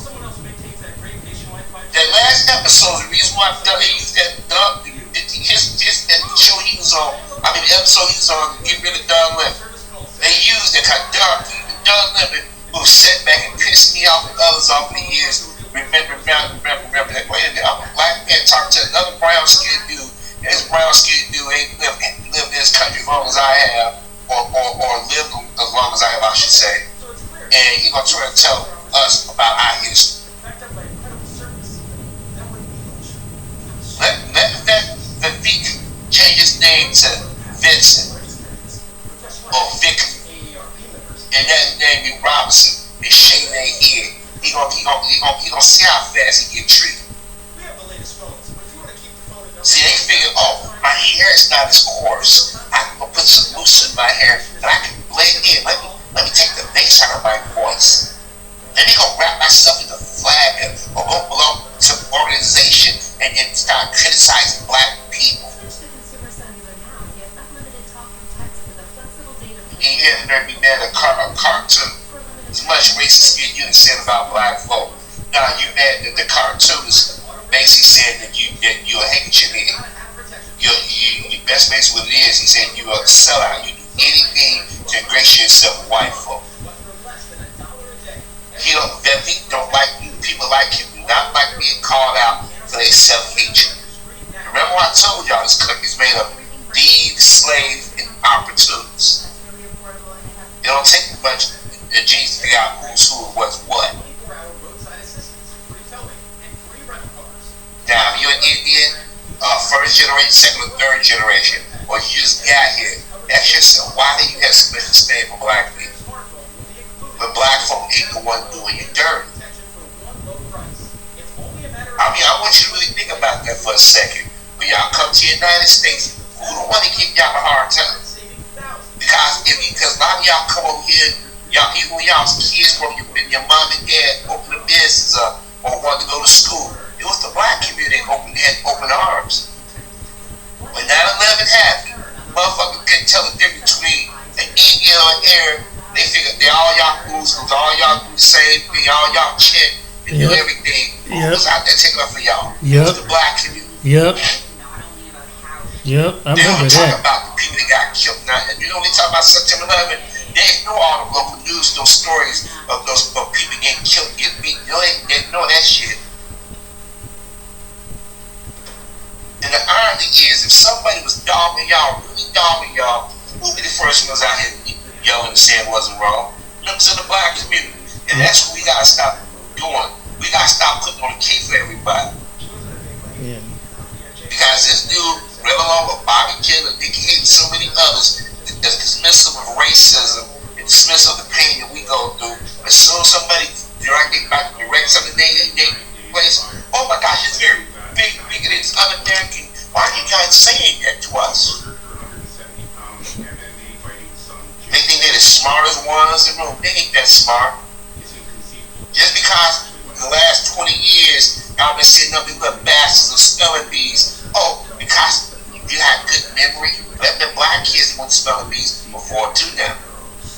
That last episode, the reason why they used that show he was on, the episode he was on, get rid of Don Lemon. They used it because Don Lemon, who set back and pissed me off and others off the years, remember that. Wait a minute, I'm a black man talking to another brown skinned dude, and this brown skinned dude ain't lived in this country as long as I have, or lived as long as I have, I should say. And he gonna try to tell us about our history. Let Vivek change his name to Vincent or Vic, and that name be Robinson, and shave their head. He gonna see how fast he get treated. See, they figure, oh, my hair is not as coarse. I can go put some mousse in my hair, and I can blend in. Let me take the bass out of my voice. Let me go wrap myself in the flag or go belong to an organization and then start criticizing black people. And you have to be mad at a cartoon. As much racist shit you done said about black folk. Now you mad that the cartoonist basically said that you're a hatchet head. You best basically what it is. He said you're a sellout. You do anything to ingratiate yourself with white folk. Don't like you. People like you. Do not like being called out for their self-hatred. Remember what I told y'all, this country's made of thieves, slaves, and opportunists. It don't take much the genes to figure out who's who and what's what. Now, if you're an Indian, first generation, second or third generation, or you just got here, ask yourself, why do you have so much disdain for black people? But black folk ain't the one doing you dirty. I want you to really think about that for a second. When y'all come to the United States, who the one to give y'all a hard time? Because a lot of y'all come over here, even when y'all's kids, when your mom and dad open a business up or wanted to go to school, It was the black community that had open arms. When 9/11 happened, motherfuckers couldn't tell the difference between an Indian or an Arab. They figured they all yahoos, all y'all do the same thing, all y'all check and do everything. Who was out there taking up for y'all? It was the black community. I they remember don't talk that. about the people that got killed now. And you know, they talk about September 11. They ignore all the local news, those stories of people getting killed, getting beaten. You know, they ignore that shit. And the irony is, if somebody was dogging y'all, really dogging y'all, who would be the first ones out here yelling and saying it wasn't wrong? Members of the black community. And that's what we gotta stop doing. We gotta stop putting on the cape for everybody. Yeah. Because this dude, right along with Bobby Killer, Nicky Hayes, and so many others, that's dismissive of racism and dismissive of the pain that we go through. As soon as somebody direct something they place, oh my gosh, it's very big, it's un-American. Why are you guys saying that to us? They think they're the smartest ones in the room. They ain't that smart. Just because in the last 20 years, y'all been sitting up these little bastards of spelling bees. Oh, because you had good memory. Let the black kids went spelling bees before too now.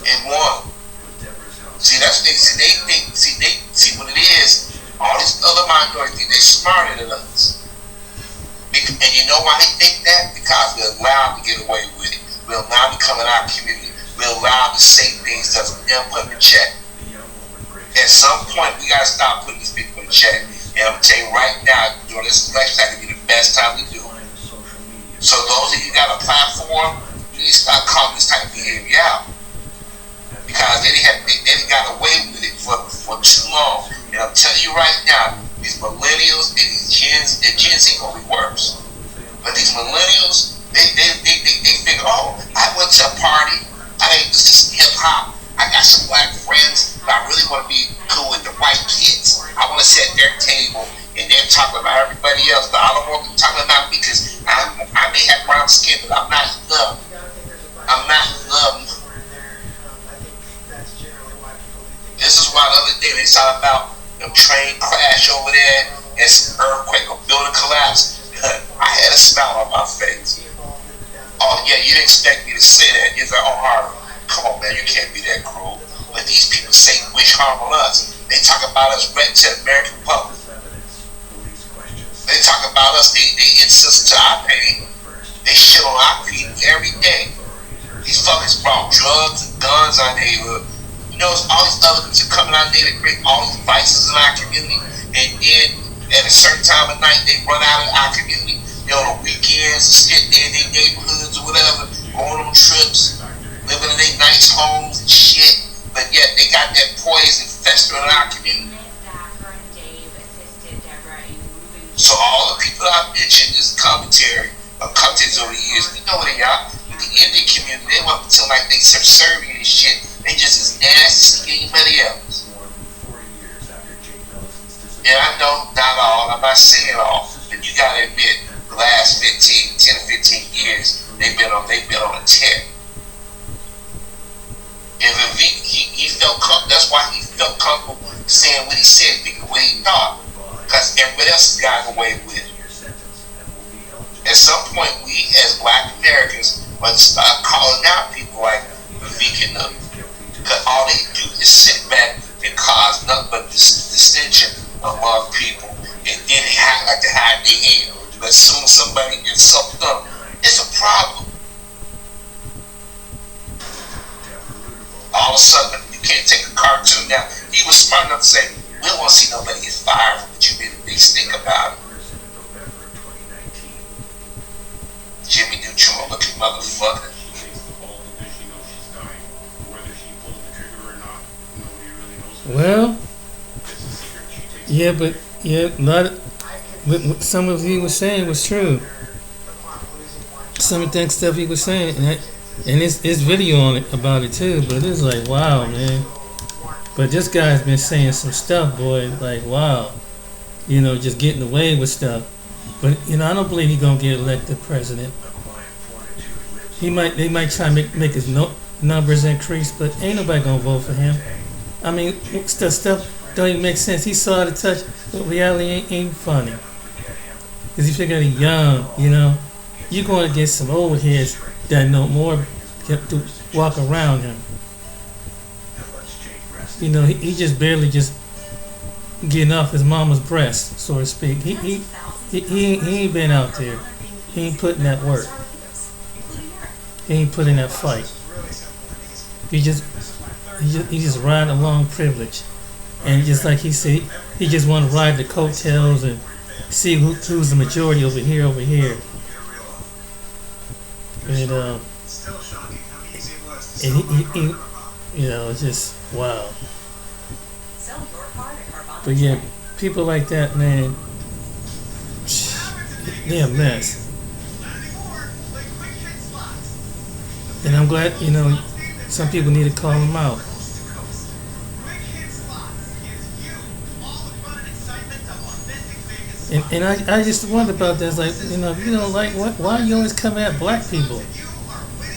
And one. See, that's what they think. See what it is. All these other minorities, they smarter than us. And you know why they think that? Because we're allowed to get away with it. We're allowed to come in our community. We're allowed to say things that we never put in check. At some point, we gotta stop putting these people in check. And I'm gonna tell you right now, during this election, that could be the best time to do it. So those of you got a platform, you need to start calling this type of behavior out. Because they got away with it for too long. And I'm telling you right now, these millennials and these Gen Z gonna be worse. But these millennials, they figure, oh, I went to a party, I ain't listen to some hip hop, I got some black friends, but I really want to be cool with the white kids. I want to sit at their table and they're talking about everybody else, but I don't want them talking about me because I may have brown skin, but I'm not in love. I'm not in love. This is why the other day they talking about the train crash over there and some earthquake or building collapse. I had a smile on my face. Oh yeah, you didn't expect me to say that. You're like, oh Harvey, come on man, you can't be that cruel. But these people say wish harm on us. They talk about us right to the American public. They talk about us, they insist to our pain. They shit on our people every day. These fuckers brought drugs and guns in our neighborhood. You know, all these other groups are coming out there to create all these vices in our community, and then at a certain time of night they run out of our community. You know, on the weekends and shit, in their neighborhoods or whatever, going on trips, living in their nice homes and shit, but yet they got that poison festering in our community. So all the people I mentioned, this commentary over the years, we know what they are. In the Indian community, they want to feel like they subservient and shit. They just as nasty as anybody else. And I know not all, I'm not saying all, but you gotta admit, the last 10 or 15 years, they've been on a tear. And Vivek, he felt comfortable, that's why he felt comfortable saying what he said, thinking what he thought. Because everybody else has gotten away with it. At some point, we as black Americans must start calling out people like Vivek and them. Because all they do is sit back and cause nothing but dissension among people. And then they like to hide their head. But as soon as somebody insults them, it's a problem. All of a sudden, you can't take a cartoon now. He was smart enough to say, we don't want to see nobody get fired from what you made a big stink about it. Jimmy Neutron looking motherfucker. Well, yeah, but yeah, what some of he was saying was true. Some of that stuff he was saying, and it's video on it about it too. But it's like, wow, man. But this guy's been saying some stuff, boy. Like, wow, you know, just getting away with stuff. But you know, I don't believe he's gonna get elected president. They might try to make his numbers increase, but ain't nobody gonna vote for him. I mean, stuff don't even make sense. He saw the touch, but reality ain't funny. Cause you figure he's young, you know. You're going to get some old heads that know more to walk around him. You know, he just barely just getting off his mama's breast, so to speak. He ain't been out there. He ain't putting that work. He ain't putting that fight. He just riding along privilege, and just like he said, he just want to ride the coattails and see who's the majority over here. And he you know, it's just wow. But yeah, people like that, man, they're a mess. And I'm glad, you know, some people need to call them out. And I just wonder about that. Like, you know, if you don't like, why you always come at black people?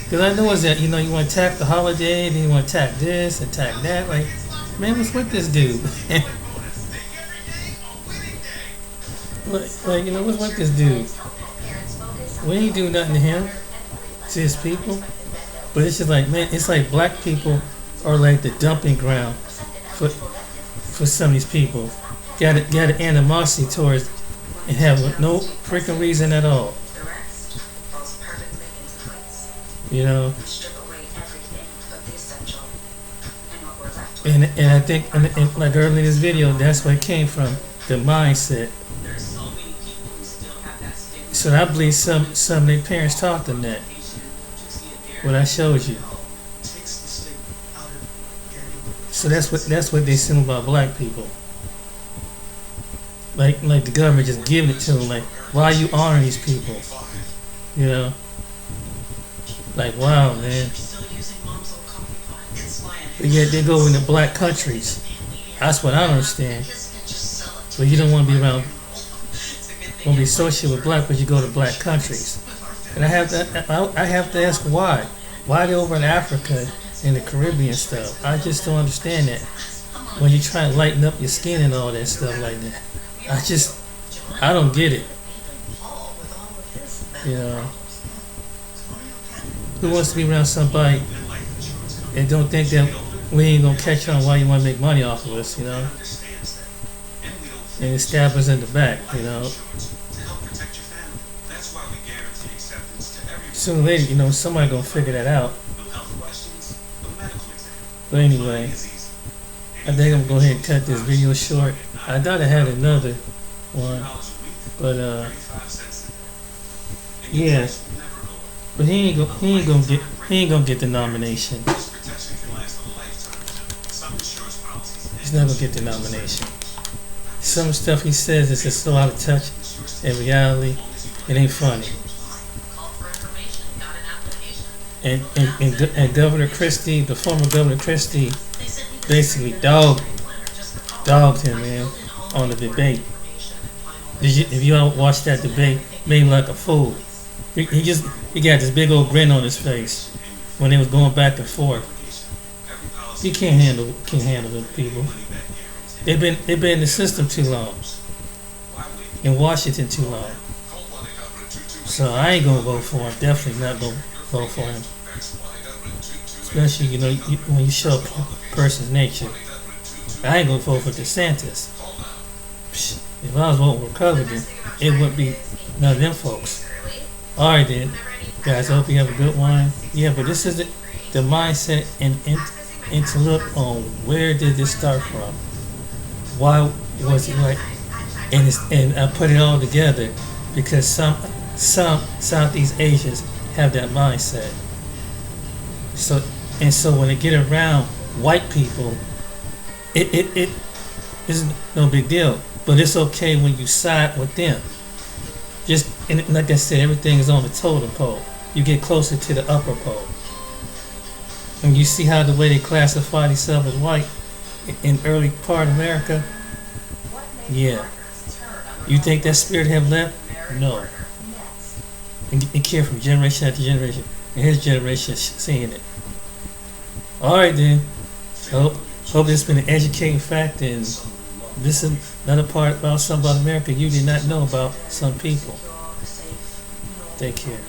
Because I know it's that, you know, you want to attack the holiday, then you want to attack this, attack that. Like, man, what's with this dude? like, you know, what's with this dude? We ain't do nothing to him, to his people. But it's just like, man, it's like black people are like the dumping ground for some of these people. Got an animosity towards and have no freaking reason at all. You know. And I think, and like earlier in this video, that's where it came from, the mindset. So I believe some of their parents taught them that. What I showed you. So that's what they assume about black people. Like the government just giving it to them. Like, why are you honoring these people? You know. Like, wow, man. But yet they go into black countries. That's what I don't understand. But you don't want to be around, want to be associated with black, but you go to black countries. And I have to ask why. Why they over in Africa and the Caribbean stuff? I just don't understand that. When you try to lighten up your skin and all that stuff like that. I don't get it. You know. Who wants to be around somebody and don't think that we ain't gonna catch on why you want to make money off of us, you know? And stab us in the back, you know? Sooner or later, you know, somebody gonna figure that out. But anyway, I think I'm gonna go ahead and cut this video short. I thought I had another one, but yeah. But he ain't gonna get the nomination. He's not gonna get the nomination. Some stuff he says is just so out of touch. In reality, it ain't funny. And Governor Christie, the former Governor Christie, basically dogged him, man, on the debate. If you all watched that debate, made him like a fool. He got this big old grin on his face when they was going back and forth. He can't handle the people. They've been in the system too long, in Washington too long. So I ain't gonna vote for him. Definitely not gonna vote for him. Especially, you know, when you show a person's nature. I ain't gonna vote for DeSantis. If I was voting Republican, it wouldn't be none of them folks. Alright then, guys, I hope you have a good one. Yeah, but this is the mindset and to look on where did this start from? Why was it like? And I put it all together because some Southeast Asians have that mindset. So when they get around white people, it is no big deal. But it's okay when you side with them. And like I said, everything is on the totem pole. You get closer to the upper pole. And you see how the way they classify themselves as white in early part of America? Yeah. You think that spirit have left? No. It came from generation after generation. And his generation is seeing it. Alright then. Hope this has been an educating fact, and this is another part about something about America you did not know about some people. Take care.